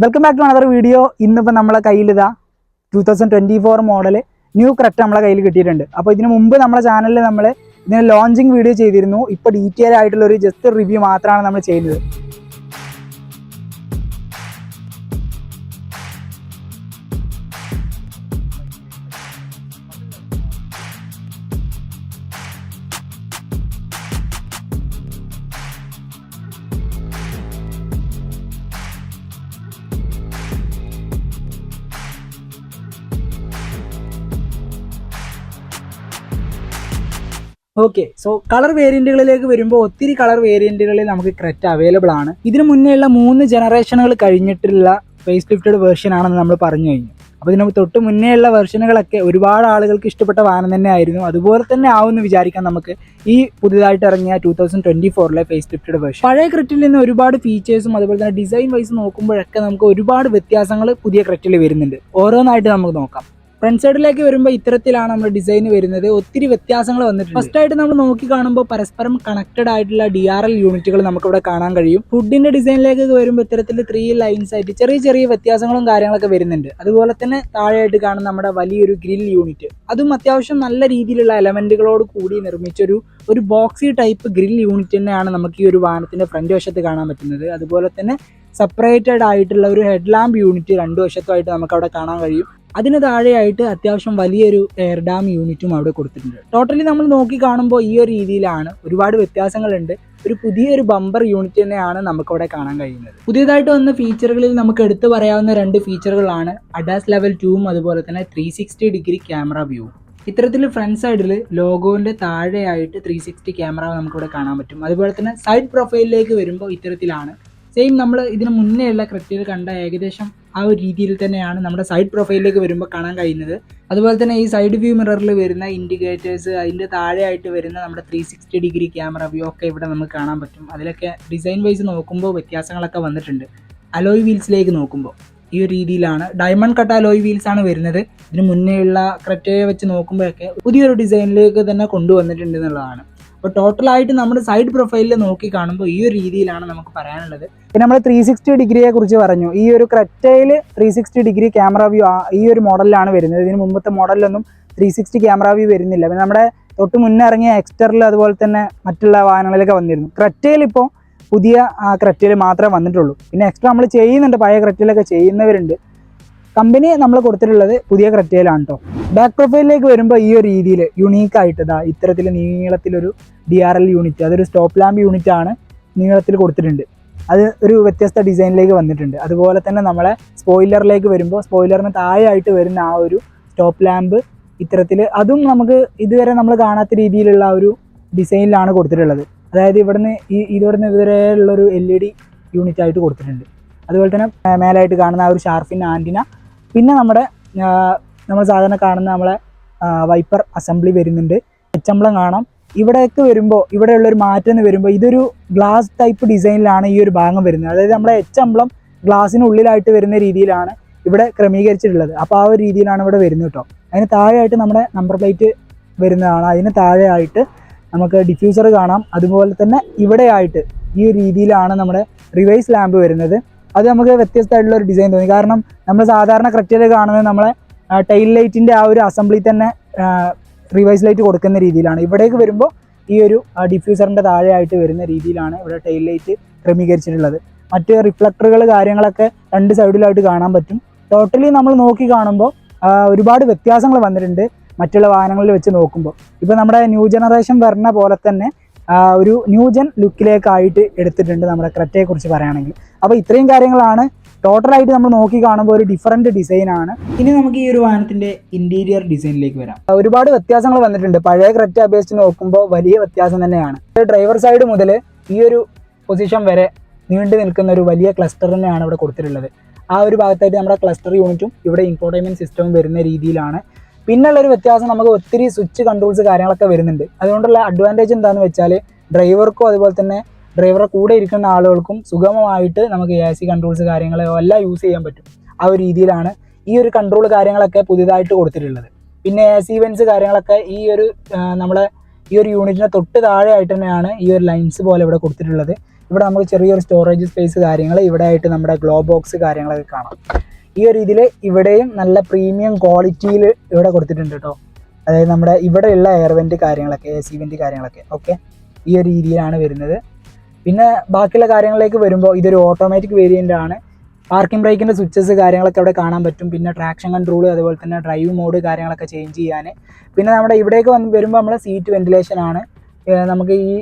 Welcome back to another video. ഇന്നിപ്പോൾ നമ്മളെ കയ്യിൽ ഇതാ 2024 മോഡൽ ന്യൂ ക്രെറ്റ നമ്മളെ കയ്യിൽ കിട്ടിയിട്ടുണ്ട്. അപ്പോൾ ഇതിന് മുമ്പ് നമ്മളെ ചാനലിൽ നമ്മൾ ഇതിന് ലോഞ്ചിങ് വീഡിയോ ചെയ്തിരുന്നു. ഇപ്പോൾ ഡീറ്റെയിൽ ആയിട്ടുള്ള ഒരു ജസ്റ്റ് റിവ്യൂ മാത്രമാണ് നമ്മൾ ചെയ്യുന്നത്. ഓക്കെ, സോ കളർ വേരിയന്റുകളിലേക്ക് വരുമ്പോൾ ഒത്തിരി കളർ വേരിയന്റുകളിൽ നമുക്ക് ക്രെറ്റ അവൈലബിൾ ആണ്. ഇതിന് മുന്നേയുള്ള 3 ജനറേഷനുകൾ കഴിഞ്ഞിട്ടുള്ള ഫേസ് ലിഫ്റ്റഡ് വേർഷൻ ആണെന്ന് നമ്മൾ പറഞ്ഞു കഴിഞ്ഞു. അപ്പോൾ ഇതിന് തൊട്ട് മുന്നേയുള്ള വെർഷനുകളൊക്കെ ഒരുപാട് ആളുകൾക്ക് ഇഷ്ടപ്പെട്ട വാഹനം തന്നെ ആയിരുന്നു. അതുപോലെ തന്നെ ആവുമെന്ന് വിചാരിക്കാം നമുക്ക് ഈ പുതിയതായിട്ട് ഇറങ്ങിയ 2024 ഫേസ് ലിഫ്റ്റഡ് വേർഷൻ. പഴയ ക്രെറ്റയിൽ നിന്ന് ഒരുപാട് ഫീച്ചേഴ്സും അതുപോലെ തന്നെ ഡിസൈൻ വൈസ് നോക്കുമ്പോഴൊക്കെ നമുക്ക് ഒരുപാട് വ്യത്യാസങ്ങൾ പുതിയ ക്രെറ്റയിൽ വരുന്നുണ്ട്. ഓരോന്നായിട്ട് നമുക്ക് നോക്കാം. ഫ്രണ്ട് സൈഡിലേക്ക് വരുമ്പോൾ ഇത്തരത്തിലാണ് നമ്മുടെ ഡിസൈൻ വരുന്നത്. ഒത്തിരി വ്യത്യാസങ്ങൾ വന്നിട്ടുണ്ട്. ഫസ്റ്റ് ആയിട്ട് നമ്മൾ നോക്കി കാണുമ്പോൾ പരസ്പരം കണക്റ്റഡ് ആയിട്ടുള്ള DRL യൂണിറ്റുകൾ നമുക്കിവിടെ കാണാൻ കഴിയും. ഫുഡിന്റെ ഡിസൈനിലേക്ക് വരുമ്പോൾ ഇത്തരത്തിൽ 3 ലൈൻസ് ആയിട്ട് ചെറിയ ചെറിയ വ്യത്യാസങ്ങളും കാര്യങ്ങളൊക്കെ വരുന്നുണ്ട്. അതുപോലെ തന്നെ താഴെയായിട്ട് കാണുന്ന നമ്മുടെ വലിയൊരു ഗ്രിൽ യൂണിറ്റ്, അതും അത്യാവശ്യം നല്ല രീതിയിലുള്ള എലമെന്റുകളോട് കൂടി നിർമ്മിച്ചൊരു ബോക്സി ടൈപ്പ് ഗ്രിൽ യൂണിറ്റ് തന്നെയാണ് നമുക്ക് ഈ ഒരു വാഹനത്തിന്റെ ഫ്രണ്ട് വശത്ത് കാണാൻ പറ്റുന്നത്. അതുപോലെ തന്നെ സെപ്പറേറ്റഡ് ആയിട്ടുള്ള ഒരു ഹെഡ് ലാമ്പ് യൂണിറ്റ് 2 വശത്തുമായിട്ട് നമുക്ക് അവിടെ കാണാൻ കഴിയും. അതിന് താഴെയായിട്ട് അത്യാവശ്യം വലിയൊരു എയർ ഡാം യൂണിറ്റും അവിടെ കൊടുത്തിട്ടുണ്ട്. ടോട്ടലി നമ്മൾ നോക്കി കാണുമ്പോൾ ഈ ഒരു രീതിയിലാണ്. ഒരുപാട് വ്യത്യാസങ്ങളുണ്ട്. ഒരു പുതിയൊരു ബമ്പർ യൂണിറ്റ് തന്നെയാണ് നമുക്കവിടെ കാണാൻ കഴിയുന്നത്. പുതിയതായിട്ട് വന്ന ഫീച്ചറുകളിൽ നമുക്ക് എടുത്തു പറയാവുന്ന 2 ഫീച്ചറുകളാണ് അഡാസ് ലെവൽ 2ഉം അതുപോലെ തന്നെ 360 ഡിഗ്രി ക്യാമറ വ്യൂ. ഇത്തരത്തിൽ ഫ്രണ്ട് സൈഡിൽ ലോഗോന്റെ താഴെയായിട്ട് 360 ക്യാമറ നമുക്കിവിടെ കാണാൻ പറ്റും. അതുപോലെ തന്നെ സൈഡ് പ്രൊഫൈലിലേക്ക് വരുമ്പോൾ ഇത്തരത്തിലാണ്. സെയിം നമ്മൾ ഇതിന് മുന്നേ ഉള്ള ക്രെറ്റയിൽ കണ്ട ഏകദേശം ആ ഒരു രീതിയിൽ തന്നെയാണ് നമ്മുടെ സൈഡ് പ്രൊഫൈലിലേക്ക് വരുമ്പോൾ കാണാൻ കഴിയുന്നത്. അതുപോലെ തന്നെ ഈ സൈഡ് വ്യൂ മിററിൽ വരുന്ന ഇൻഡിക്കേറ്റേഴ്സ്, അതിൻ്റെ താഴെയായിട്ട് വരുന്ന നമ്മുടെ 360 ഡിഗ്രി ക്യാമറ വ്യൂ ഒക്കെ ഇവിടെ നമുക്ക് കാണാൻ പറ്റും. അതിലൊക്കെ ഡിസൈൻ വൈസ് നോക്കുമ്പോൾ വ്യത്യാസങ്ങളൊക്കെ വന്നിട്ടുണ്ട്. അലോയ് വീൽസിലേക്ക് നോക്കുമ്പോൾ ഈ ഒരു രീതിയിലാണ് ഡയമണ്ട് കട്ട് അലോയ് വീൽസ് ആണ് വരുന്നത്. ഇതിന് മുന്നേയുള്ള ക്രെറ്റയെ വെച്ച് നോക്കുമ്പോഴൊക്കെ പുതിയൊരു ഡിസൈനിലേക്ക് തന്നെ കൊണ്ടുവന്നിട്ടുണ്ട് എന്നുള്ളതാണ്. അപ്പോൾ ടോട്ടലായിട്ട് നമ്മുടെ സൈഡ് പ്രൊഫൈലിൽ നോക്കി കാണുമ്പോൾ ഈ ഒരു രീതിയിലാണ് നമുക്ക് പറയാനുള്ളത്. പിന്നെ നമ്മൾ 360 ഡിഗ്രിയെ കുറിച്ച് പറഞ്ഞു. ഈ ഒരു ക്രെറ്റയിൽ 360 ഡിഗ്രി ക്യാമറ വ്യൂ ഈ ഒരു മോഡലിലാണ് വരുന്നത്. ഇതിന് മുമ്പത്തെ മോഡലിലൊന്നും 360 ക്യാമറ വ്യൂ വരുന്നില്ല. പിന്നെ നമ്മുടെ തൊട്ട് മുന്നേ ഇറങ്ങിയ എക്സ്റ്ററിൽ അതുപോലെ തന്നെ മറ്റുള്ള വാഹനങ്ങളിലൊക്കെ വന്നിരുന്നു. ക്രെറ്റയിൽ ഇപ്പോൾ പുതിയ ക്രെറ്റയിൽ മാത്രമേ വന്നിട്ടുള്ളൂ. പിന്നെ എക്സ്ട്രാ നമ്മൾ ചെയ്യുന്നുണ്ട്, പഴയ ക്രെറ്റയിലൊക്കെ ചെയ്യുന്നവരുണ്ട്. കമ്പനി നമ്മൾ കൊടുത്തിട്ടുള്ളത് പുതിയ ക്രെറ്റയിലാണ് കേട്ടോ. ബാക്ക് പ്രൊഫൈലിലേക്ക് വരുമ്പോൾ ഈ ഒരു രീതിയിൽ യുണീക്കായിട്ട് ഇത്തരത്തിൽ നീളത്തിലൊരു DRL യൂണിറ്റ്, അതൊരു സ്റ്റോപ്പ് ലാമ്പ് യൂണിറ്റ് ആണ് നീളത്തിൽ കൊടുത്തിട്ടുണ്ട്. അത് ഒരു വ്യത്യസ്ത ഡിസൈനിലേക്ക് വന്നിട്ടുണ്ട്. അതുപോലെ തന്നെ നമ്മളെ സ്പോയിലറിലേക്ക് വരുമ്പോൾ സ്പോയിലറിന് താഴെയായിട്ട് വരുന്ന ആ ഒരു സ്റ്റോപ്പ് ലാമ്പ് ഇത്തരത്തിൽ, അതും നമുക്ക് ഇതുവരെ നമ്മൾ കാണാത്ത രീതിയിലുള്ള ഒരു ഡിസൈനിലാണ് കൊടുത്തിട്ടുള്ളത്. അതായത് ഇവിടുന്ന് ഇതുവരെയുള്ളൊരു LED യൂണിറ്റ് ആയിട്ട് കൊടുത്തിട്ടുണ്ട്. അതുപോലെ തന്നെ മേലായിട്ട് കാണുന്ന ആ ഒരു ഷാർഫിൻ ആൻറ്റിന, പിന്നെ നമ്മൾ സാധാരണ കാണുന്ന നമ്മളെ വൈപ്പർ അസംബ്ലി വരുന്നുണ്ട്. എച്ചംബ്ലം കാണാം. ഇവിടേക്ക് വരുമ്പോൾ ഇവിടെയുള്ളൊരു മാറ്റം എന്ന് വരുമ്പോൾ ഇതൊരു ഗ്ലാസ് ടൈപ്പ് ഡിസൈനിലാണ് ഈ ഒരു ഭാഗം വരുന്നത്. അതായത് നമ്മുടെ എച്ചംബ്ലം ഗ്ലാസിനുള്ളിലായിട്ട് വരുന്ന രീതിയിലാണ് ഇവിടെ ക്രമീകരിച്ചിട്ടുള്ളത്. അപ്പോൾ ആ ഒരു രീതിയിലാണ് ഇവിടെ വരുന്നത് കേട്ടോ. അതിന് താഴെയായിട്ട് നമ്മുടെ നമ്പർ പ്ലേറ്റ് വരുന്നതാണ്. അതിന് താഴെയായിട്ട് നമുക്ക് ഡിഫ്യൂസർ കാണാം. അതുപോലെ തന്നെ ഇവിടെയായിട്ട് ഈ ഒരു രീതിയിലാണ് നമ്മുടെ റിവേഴ്സ് ലാമ്പ് വരുന്നത്. അത് നമുക്ക് വ്യത്യസ്തമായിട്ടുള്ള ഒരു ഡിസൈൻ തോന്നി. കാരണം നമ്മൾ സാധാരണ ക്രെറ്റയിൽ കാണുന്നത് നമ്മളെ ടൈൽ ലൈറ്റിൻ്റെ ആ ഒരു അസംബ്ലി തന്നെ റിവേഴ്സ് ലൈറ്റ് കൊടുക്കുന്ന രീതിയിലാണ്. ഇവിടേക്ക് വരുമ്പോൾ ഈ ഒരു ഡിഫ്യൂസറിൻ്റെ താഴെയായിട്ട് വരുന്ന രീതിയിലാണ് ഇവിടെ ടൈൽ ലൈറ്റ് ക്രമീകരിച്ചിട്ടുള്ളത്. മറ്റ് റിഫ്ലക്ടറുകൾ കാര്യങ്ങളൊക്കെ 2 സൈഡിലായിട്ട് കാണാൻ പറ്റും. ടോട്ടലി നമ്മൾ നോക്കി കാണുമ്പോൾ ഒരുപാട് വ്യത്യാസങ്ങൾ വന്നിട്ടുണ്ട് മറ്റുള്ള വാഹനങ്ങളിൽ വെച്ച് നോക്കുമ്പോൾ. ഇപ്പോൾ നമ്മുടെ ന്യൂ ജനറേഷൻ വരുന്ന പോലെ തന്നെ ഒരു ന്യൂജൻ ലുക്കിലേക്കായിട്ട് എടുത്തിട്ടുണ്ട് നമ്മുടെ ക്രെറ്റയെക്കുറിച്ച് പറയുകയാണെങ്കിൽ. അപ്പോൾ ഇത്രയും കാര്യങ്ങളാണ് ടോട്ടലായിട്ട് നമ്മൾ നോക്കി കാണുമ്പോൾ ഒരു ഡിഫറൻറ്റ് ഡിസൈനാണ്. ഇനി നമുക്ക് ഈ ഒരു വാഹനത്തിൻ്റെ ഇൻറ്റീരിയർ ഡിസൈനിലേക്ക് വരാം. ഒരുപാട് വ്യത്യാസങ്ങൾ വന്നിട്ടുണ്ട്. പഴയ ക്രെറ്റ അപേക്ഷിച്ച് നോക്കുമ്പോൾ വലിയ വ്യത്യാസം തന്നെയാണ്. ഡ്രൈവർ സൈഡ് മുതൽ ഈ ഒരു പൊസിഷൻ വരെ നീണ്ടു നിൽക്കുന്ന ഒരു വലിയ ക്ലസ്റ്റർ തന്നെയാണ് ഇവിടെ കൊടുത്തിട്ടുള്ളത്. ആ ഒരു ഭാഗത്തായിട്ട് നമ്മുടെ ക്ലസ്റ്റർ യൂണിറ്റും ഇവിടെ ഇൻഫോർടൈൻമെൻറ്റ് സിസ്റ്റവും വരുന്ന രീതിയിലാണ്. പിന്നുള്ളൊരു വ്യത്യാസം, നമുക്ക് ഒത്തിരി സ്വിച്ച് കൺട്രോൾസ് കാര്യങ്ങളൊക്കെ വരുന്നുണ്ട്. അതുകൊണ്ടുള്ള അഡ്വാൻറ്റേജ് എന്താണെന്ന് വെച്ചാൽ ഡ്രൈവർക്കും അതുപോലെ തന്നെ ഡ്രൈവറുടെ കൂടെ ഇരിക്കുന്ന ആളുകൾക്കും സുഗമമായിട്ട് നമുക്ക് AC കൺട്രോൾസ് കാര്യങ്ങളോ എല്ലാം യൂസ് ചെയ്യാൻ പറ്റും. ആ ഒരു രീതിയിലാണ് ഈ ഒരു കൺട്രോൾ കാര്യങ്ങളൊക്കെ പുതിയതായിട്ട് കൊടുത്തിട്ടുള്ളത്. പിന്നെ AC വെൻസ് കാര്യങ്ങളൊക്കെ ഈ ഒരു നമ്മുടെ ഈ ഒരു യൂണിറ്റിന് തൊട്ട് താഴെയായിട്ട് തന്നെയാണ് ഈ ഒരു ലൈൻസ് പോലെ ഇവിടെ കൊടുത്തിട്ടുള്ളത്. ഇവിടെ നമുക്ക് ചെറിയൊരു സ്റ്റോറേജ് സ്പേസ് കാര്യങ്ങൾ, ഇവിടെ ആയിട്ട് നമ്മുടെ ഗ്ലോ ബോക്സ് കാര്യങ്ങളൊക്കെ കാണാം. ഈ ഒരു രീതിയിൽ ഇവിടെയും നല്ല പ്രീമിയം ക്വാളിറ്റിയിൽ ഇവിടെ കൊടുത്തിട്ടുണ്ട് കേട്ടോ. അതായത് നമ്മുടെ ഇവിടെയുള്ള എയർ വെൻറ്റ് കാര്യങ്ങളൊക്കെ, AC വെൻറ്റ് കാര്യങ്ങളൊക്കെ ഓക്കെ ഈ ഒരു രീതിയിലാണ് വരുന്നത്. പിന്നെ ബാക്കിയുള്ള കാര്യങ്ങളിലേക്ക് വരുമ്പോൾ ഇതൊരു ഓട്ടോമാറ്റിക് വേരിയൻ്റ് ആണ്. പാർക്കിംഗ് ബ്രേക്കിൻ്റെ സ്വിച്ചസ് കാര്യങ്ങളൊക്കെ അവിടെ കാണാൻ പറ്റും. പിന്നെ ട്രാക്ഷൻ കൺട്രോൾ, അതുപോലെ തന്നെ ഡ്രൈവ് മോഡ് കാര്യങ്ങളൊക്കെ ചേഞ്ച് ചെയ്യാൻ. പിന്നെ നമ്മുടെ ഇവിടേക്ക് വരുമ്പോൾ നമ്മുടെ സീറ്റ് വെൻറ്റിലേഷൻ ആണ്. നമുക്ക് ഈ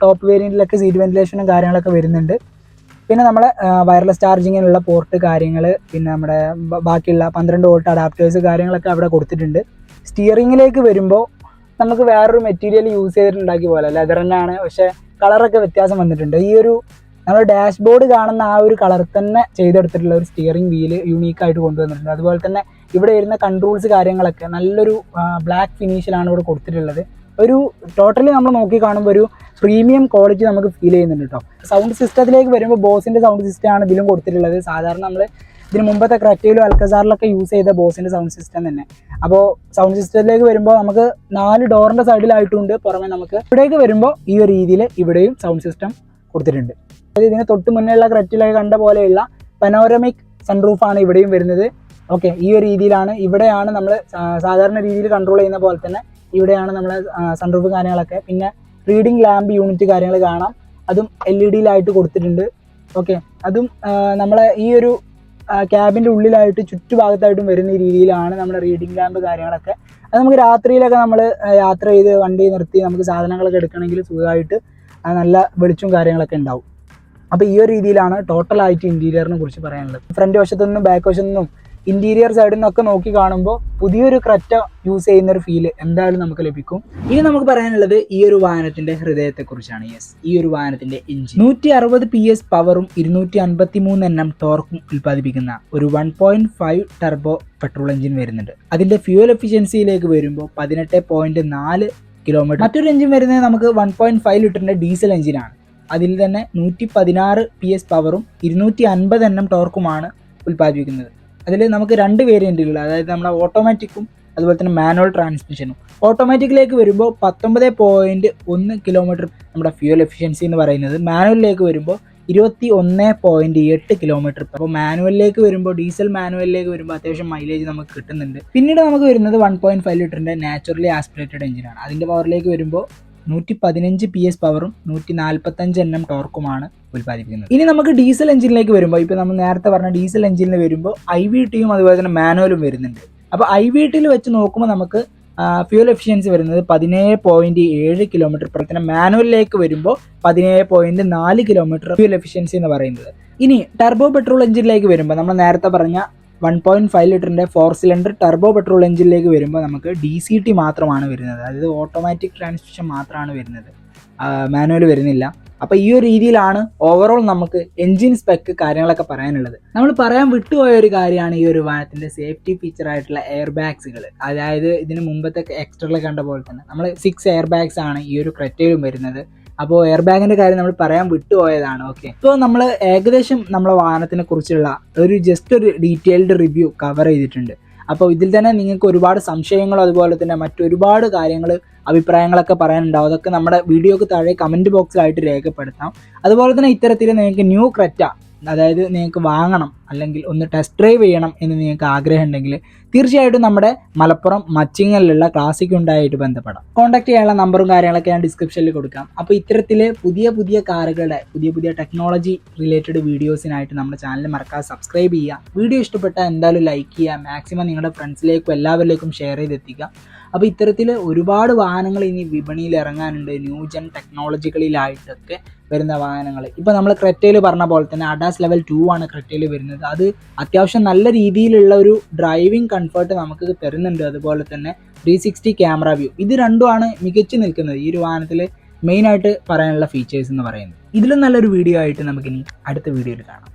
ടോപ്പ് വേരിയൻറ്റിലൊക്കെ സീറ്റ് വെൻറ്റിലേഷനും കാര്യങ്ങളൊക്കെ വരുന്നുണ്ട്. പിന്നെ നമ്മളെ വയർലെസ് ചാർജിങ്ങിനുള്ള പോർട്ട് കാര്യങ്ങൾ, പിന്നെ നമ്മുടെ ബാക്കിയുള്ള 12 വോൾട്ട് അഡാപ്റ്റേഴ്സ് കാര്യങ്ങളൊക്കെ അവിടെ കൊടുത്തിട്ടുണ്ട്. സ്റ്റിയറിങ്ങിലേക്ക് വരുമ്പോൾ നമുക്ക് വേറൊരു മെറ്റീരിയൽ യൂസ് ചെയ്തിട്ടുണ്ടാക്കിയ പോലെ ലെതർ തന്നെയാണ്, പക്ഷേ കളറൊക്കെ വ്യത്യാസം വന്നിട്ടുണ്ട്. ഈ ഒരു നമ്മൾ ഡാഷ്ബോർഡ് കാണുന്ന ആ ഒരു കളർ തന്നെ ചെയ്തെടുത്തിട്ടുള്ള ഒരു സ്റ്റിയറിംഗ് വീല് യൂണീക്കായിട്ട് കൊണ്ടുവന്നിട്ടുണ്ട്. അതുപോലെ തന്നെ ഇവിടെ വരുന്ന കൺട്രോൾസ് കാര്യങ്ങളൊക്കെ നല്ലൊരു ബ്ലാക്ക് ഫിനിഷിലാണ് ഇവിടെ കൊടുത്തിട്ടുള്ളത്. ഒരു ടോട്ടലി നമ്മൾ നോക്കി കാണുമ്പോൾ ഒരു പ്രീമിയം ക്വാളിറ്റി നമുക്ക് ഫീൽ ചെയ്യുന്നുണ്ട് കേട്ടോ. സൗണ്ട് സിസ്റ്റത്തിലേക്ക് വരുമ്പോൾ ബോസിൻ്റെ സൗണ്ട് സിസ്റ്റമാണ് ഇതിലും കൊടുത്തിട്ടുള്ളത്. സാധാരണ നമ്മൾ ഇതിന് മുമ്പത്തെ ക്രെറ്റയിലും അൽക്കസാറിലൊക്കെ യൂസ് ചെയ്ത ബോസിൻ്റെ സൗണ്ട് സിസ്റ്റം തന്നെ. അപ്പോൾ സൗണ്ട് സിസ്റ്റത്തിലേക്ക് വരുമ്പോൾ നമുക്ക് 4 ഡോറിൻ്റെ സൈഡിലായിട്ടുണ്ട്. പുറമെ നമുക്ക് ഇവിടേക്ക് വരുമ്പോൾ ഈ ഒരു രീതിയിൽ ഇവിടെയും സൗണ്ട് സിസ്റ്റം കൊടുത്തിട്ടുണ്ട്. അതായത് ഇതിന് തൊട്ട് മുന്നേയുള്ള ക്രെറ്റയിലൊക്കെ കണ്ട പോലെയുള്ള പനോരമിക് സൺറൂഫാണ് ഇവിടെയും വരുന്നത്. ഓക്കെ ഈ ഒരു രീതിയിലാണ്. ഇവിടെയാണ് നമ്മൾ സാധാരണ രീതിയിൽ കൺട്രോൾ ചെയ്യുന്ന പോലെ തന്നെ ഇവിടെയാണ് നമ്മളെ സൺറൂഫ് കാര്യങ്ങളൊക്കെ. പിന്നെ റീഡിംഗ് ലാമ്പ് യൂണിറ്റ് കാര്യങ്ങൾ കാണാം, അതും LED-യിലായിട്ട് കൊടുത്തിട്ടുണ്ട്. ഓക്കെ അതും നമ്മളെ ഈ ഒരു ക്യാബിൻ്റെ ഉള്ളിലായിട്ട് ചുറ്റുഭാഗത്തായിട്ടും വരുന്ന രീതിയിലാണ് നമ്മുടെ റീഡിംഗ് ലാമ്പ് കാര്യങ്ങളൊക്കെ. അത് നമുക്ക് രാത്രിയിലൊക്കെ നമ്മൾ യാത്ര ചെയ്ത് വണ്ടി നിർത്തി നമുക്ക് സാധനങ്ങളൊക്കെ എടുക്കണമെങ്കിൽ സുഖമായിട്ട് നല്ല വെളിച്ചവും കാര്യങ്ങളൊക്കെ ഉണ്ടാവും. അപ്പോൾ ഈ ഒരു രീതിയിലാണ് ടോട്ടലായിട്ട് ഇൻറ്റീരിയറിനെ കുറിച്ച് പറയാനുള്ളത്. ഫ്രണ്ട് വശത്തു നിന്നും ബാക്ക് വശത്തു നിന്നും ഇൻറ്റീരിയർ സൈഡിൽ നിന്നൊക്കെ നോക്കി കാണുമ്പോൾ പുതിയൊരു ക്രെറ്റ യൂസ് ചെയ്യുന്നൊരു ഫീല് എന്തായാലും നമുക്ക് ലഭിക്കും. ഇനി നമുക്ക് പറയാനുള്ളത് ഈ ഒരു വാഹനത്തിൻ്റെ ഹൃദയത്തെക്കുറിച്ചാണ്. ഈ ഒരു വാഹനത്തിൻ്റെ എഞ്ചിൻ 160 PS പവറും 253 Nm ടോർക്കും ഉൽപ്പാദിപ്പിക്കുന്ന ഒരു 1.5 ടർബോ പെട്രോൾ എഞ്ചിൻ വരുന്നുണ്ട്. അതിൻ്റെ ഫ്യൂവൽ എഫിഷ്യൻസിയിലേക്ക് വരുമ്പോൾ 18.4 കിലോമീറ്റർ. മറ്റൊരു എഞ്ചിൻ വരുന്നത് നമുക്ക് 1.5 ലിറ്ററിൻ്റെ ഡീസൽ എഞ്ചിനാണ്. അതിൽ തന്നെ 116 PS പവറും 250 Nm ടോർക്കുമാണ് ഉൽപ്പാദിപ്പിക്കുന്നത്. അതിൽ നമുക്ക് 2 വേരിയൻറ്റുകൾ, അതായത് നമ്മുടെ ഓട്ടോമാറ്റിക്കും അതുപോലെ തന്നെ മാനുവൽ ട്രാൻസ്മിഷനും. ഓട്ടോമാറ്റിക്കിലേക്ക് വരുമ്പോൾ 19.1 കിലോമീറ്റർ നമ്മുടെ ഫ്യൂൽ എഫിഷ്യൻസി എന്ന് പറയുന്നത്. മാനുവലിലേക്ക് വരുമ്പോൾ 21.8 കിലോമീറ്റർ. അപ്പോൾ മാനുവലിലേക്ക് വരുമ്പോൾ ഡീസൽ മാനുവലിലേക്ക് വരുമ്പോൾ അത്യാവശ്യം മൈലേജ് നമുക്ക് കിട്ടുന്നുണ്ട്. പിന്നീട് നമുക്ക് വരുന്നത് 1.5 ലിറ്ററിൻ്റെ നാച്ചുറലി ആസ്പിറേറ്റഡ് എഞ്ചിനാണ്. അതിൻ്റെ പവറിലേക്ക് വരുമ്പോൾ 115 PS പവറും 145 Nm ടോർക്കുമാണ് ഉൽപ്പാദിപ്പിക്കുന്നത്. ഇനി നമുക്ക് ഡീസൽ എഞ്ചിനിലേക്ക് വരുമ്പോൾ, ഇപ്പോൾ നമ്മൾ നേരത്തെ പറഞ്ഞ ഡീസൽ എഞ്ചിനിൽ വരുമ്പോൾ IVTയും അതുപോലെ തന്നെ മാനുവലും വരുന്നുണ്ട്. അപ്പോൾ IVTയിൽ വെച്ച് നോക്കുമ്പോൾ നമുക്ക് ഫ്യൂൽ എഫിഷ്യൻസി വരുന്നത് 17.7 കിലോമീറ്റർ. പ്രവർത്തനം മാനുവലിലേക്ക് വരുമ്പോൾ 17.4 കിലോമീറ്റർ ഫ്യൂൽ എഫിഷ്യൻസി എന്ന് പറയുന്നത്. ഇനി ടർബോ പെട്രോൾ എഞ്ചിനിലേക്ക് വരുമ്പോൾ നമ്മൾ നേരത്തെ പറഞ്ഞ 1.5 ലിറ്ററിൻ്റെ 4 സിലിണ്ടർ ടർബോ പെട്രോൾ എഞ്ചിനിലേക്ക് വരുമ്പോൾ നമുക്ക് DCT മാത്രമാണ് വരുന്നത്. അതായത് ഓട്ടോമാറ്റിക് ട്രാൻസ്മിഷൻ മാത്രമാണ് വരുന്നത്, മാനുവൽ വരുന്നില്ല. അപ്പോൾ ഈ ഒരു രീതിയിലാണ് ഓവറോൾ നമുക്ക് എൻജിൻ സ്പെക്ക് കാര്യങ്ങളൊക്കെ പറയാനുള്ളത്. നമ്മൾ പറയാൻ വിട്ടുപോയ ഒരു കാര്യമാണ് ഈ ഒരു വാഹനത്തിൻ്റെ സേഫ്റ്റി ഫീച്ചർ ആയിട്ടുള്ള എയർ ബാഗ്സുകൾ. അതായത് ഇതിന് മുമ്പത്തെ എക്സ്ട്രയിൽ കണ്ട പോലെ തന്നെ നമ്മൾ 6 എയർ ബാഗ്സ് ആണ് ഈ ഒരു ക്രെറ്റയിലും വരുന്നത്. അപ്പോൾ എയർ ബാഗിൻ്റെ കാര്യം നമ്മൾ പറയാൻ വിട്ടുപോയതാണ്. ഓക്കെ ഇപ്പോൾ നമ്മൾ ഏകദേശം നമ്മളെ വാഹനത്തിനെ കുറിച്ചുള്ള ഒരു ജസ്റ്റ് ഒരു ഡീറ്റെയിൽഡ് റിവ്യൂ കവർ ചെയ്തിട്ടുണ്ട്. അപ്പോൾ ഇതിൽ തന്നെ നിങ്ങൾക്ക് ഒരുപാട് സംശയങ്ങളും അതുപോലെ തന്നെ മറ്റൊരുപാട് കാര്യങ്ങൾ അഭിപ്രായങ്ങളൊക്കെ പറയാനുണ്ടാവും. അതൊക്കെ നമ്മുടെ വീഡിയോക്ക് താഴെ കമൻറ്റ് ബോക്സിലായിട്ട് രേഖപ്പെടുത്താം. അതുപോലെ തന്നെ ഇത്തരത്തിൽ നിങ്ങൾക്ക് ന്യൂ ക്രെറ്റ, അതായത് നിങ്ങൾക്ക് വാങ്ങണം അല്ലെങ്കിൽ ഒന്ന് ടെസ്റ്റ് ഡ്രൈവ് ചെയ്യണം എന്ന് നിങ്ങൾക്ക് ആഗ്രഹം ഉണ്ടെങ്കിൽ തീർച്ചയായിട്ടും നമ്മുടെ മലപ്പുറം മച്ചിങ്ങലിലുള്ള ക്ലാസിക് ഹ്യുണ്ടായിട്ട് ബന്ധപ്പെടാം. കോൺടാക്ട് ചെയ്യാനുള്ള നമ്പറും കാര്യങ്ങളൊക്കെ ഞാൻ ഡിസ്ക്രിപ്ഷനിൽ കൊടുക്കാം. അപ്പോൾ ഇത്തരത്തിൽ പുതിയ കാറുകളുടെ പുതിയ ടെക്നോളജി റിലേറ്റഡ് വീഡിയോസിനായിട്ട് നമ്മുടെ ചാനൽ മറക്കാതെ സബ്സ്ക്രൈബ് ചെയ്യുക. വീഡിയോ ഇഷ്ടപ്പെട്ടാൽ എന്തായാലും ലൈക്ക് ചെയ്യുക. മാക്സിമം നിങ്ങളുടെ ഫ്രണ്ട്സിലേക്കും എല്ലാവരിലേക്കും ഷെയർ ചെയ്തെത്തിക്കുക. അപ്പോൾ ഇത്തരത്തിൽ ഒരുപാട് വാഹനങ്ങൾ ഇനി വിപണിയിൽ ഇറങ്ങാനുണ്ട്. ന്യൂജൻ ടെക്നോളജികളിലായിട്ടൊക്കെ വരുന്ന വാഹനങ്ങൾ. ഇപ്പോൾ നമ്മൾ ക്രെറ്റയിൽ പറഞ്ഞ പോലെ തന്നെ അഡാസ് ലെവൽ 2 ആണ് ക്രെറ്റയിൽ വരുന്നത്. അത് അത്യാവശ്യം നല്ല രീതിയിലുള്ള ഒരു ഡ്രൈവിംഗ് കംഫർട്ട് നമുക്ക് തരുന്നുണ്ട്. അതുപോലെ തന്നെ 360 ക്യാമറ വ്യൂ, ഇത് രണ്ടുമാണ് മികച്ചു നിൽക്കുന്നത് ഈ ഒരു വാഹനത്തിൽ മെയിനായിട്ട് പറയാനുള്ള ഫീച്ചേഴ്സ് എന്ന് പറയുന്നത്. ഇതിലും നല്ലൊരു വീഡിയോ ആയിട്ട് നമുക്കിനി അടുത്ത വീഡിയോയിൽ കാണാം.